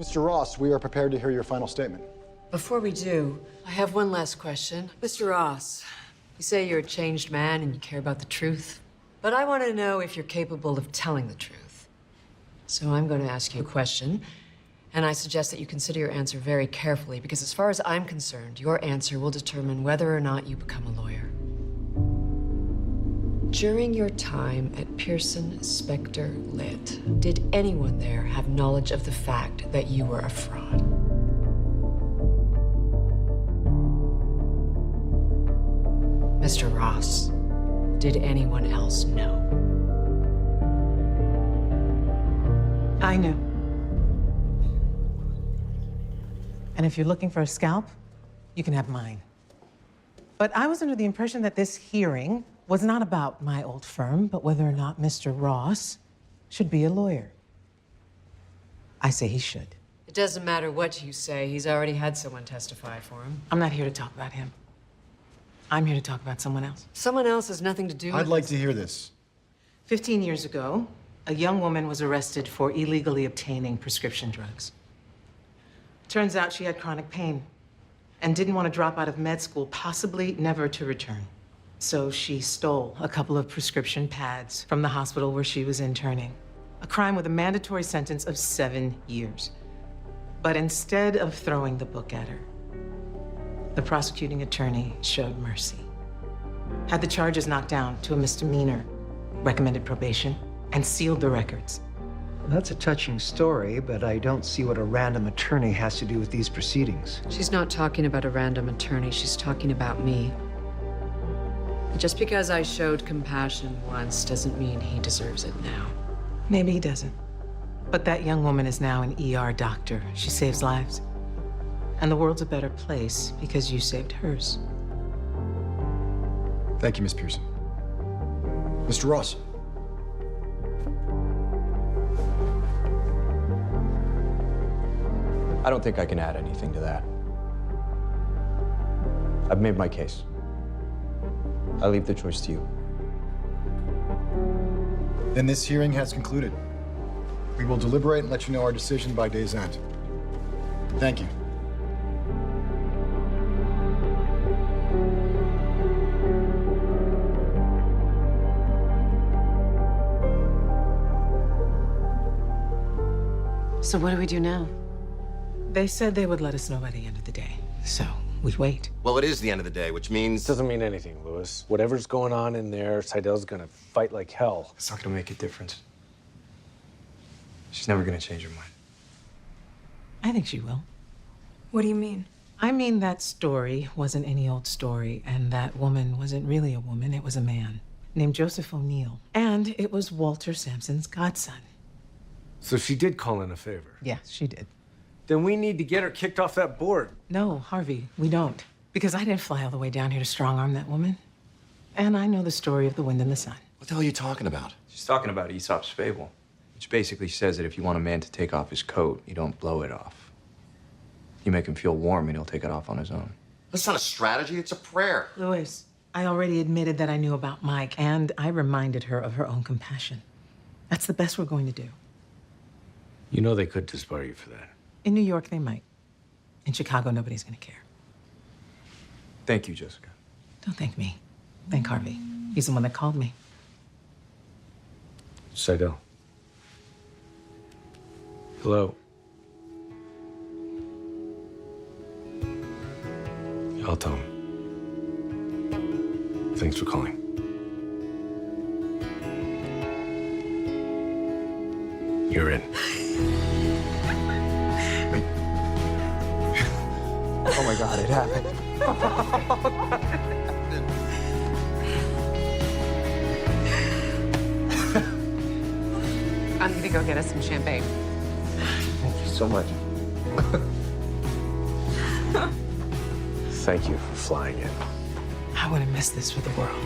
Mr. Ross, we are prepared to hear your final statement. Before we do, I have one last question. Mr. Ross, you say you're a changed man and you care about the truth, but I want to know if you're capable of telling the truth. So I'm going to ask you a question, and I suggest that you consider your answer very carefully, because as far as I'm concerned, your answer will determine whether or not you become a lawyer. During your time at Pearson Specter Lit, did anyone there have knowledge of the fact that you were a fraud? Mr. Ross, did anyone else know? I knew. And if you're looking for a scalp, you can have mine. But I was under the impression that this hearing was not about my old firm, but whether or not Mr. Ross should be a lawyer. I say he should. It doesn't matter what you say. He's already had someone testify for him. I'm not here to talk about him. I'm here to talk about someone else. Someone else has nothing to do with I'd like to hear this. 15 years ago, a young woman was arrested for illegally obtaining prescription drugs. Turns out she had chronic pain and didn't want to drop out of med school, possibly never to return. So she stole a couple of prescription pads from the hospital where she was interning. A crime with a mandatory sentence of 7 years. But instead of throwing the book at her, the prosecuting attorney showed mercy. Had the charges knocked down to a misdemeanor, recommended probation, and sealed the records. That's a touching story, but I don't see what a random attorney has to do with these proceedings. She's not talking about a random attorney. She's talking about me. Just because I showed compassion once doesn't mean he deserves it now. Maybe he doesn't. But that young woman is now an ER doctor. She saves lives. And the world's a better place because you saved hers. Thank you, Miss Pearson. Mr. Ross. I don't think I can add anything to that. I've made my case. I leave the choice to you. Then this hearing has concluded. We will deliberate and let you know our decision by day's end. Thank you. So what do we do now? They said they would let us know by the end of the day. So we wait. Well, it is the end of the day, which means... Doesn't mean anything, Louis. Whatever's going on in there, Seidel's gonna fight like hell. It's not gonna make a difference. She's never gonna change her mind. I think she will. What do you mean? I mean, that story wasn't any old story, and that woman wasn't really a woman, it was a man named Joseph O'Neill. And it was Walter Sampson's godson. So she did call in a favor. Yeah, she did. Then we need to get her kicked off that board. No, Harvey, we don't. Because I didn't fly all the way down here to strong-arm that woman. And I know the story of the wind and the sun. What the hell are you talking about? She's talking about Aesop's fable, which basically says that if you want a man to take off his coat, you don't blow it off. You make him feel warm and he'll take it off on his own. That's not a strategy, it's a prayer. Louis, I already admitted that I knew about Mike, and I reminded her of her own compassion. That's the best we're going to do. You know they could disbar you for that. In New York, they might. In Chicago, nobody's gonna care. Thank you, Jessica. Don't thank me. Thank Harvey. He's the one that called me. Seidel. Hello. I'll tell him. Thanks for calling. You're in. Oh my God, it happened. I'm gonna go get us some champagne. Thank you so much. Thank you for flying in. I wouldn't miss this for the world.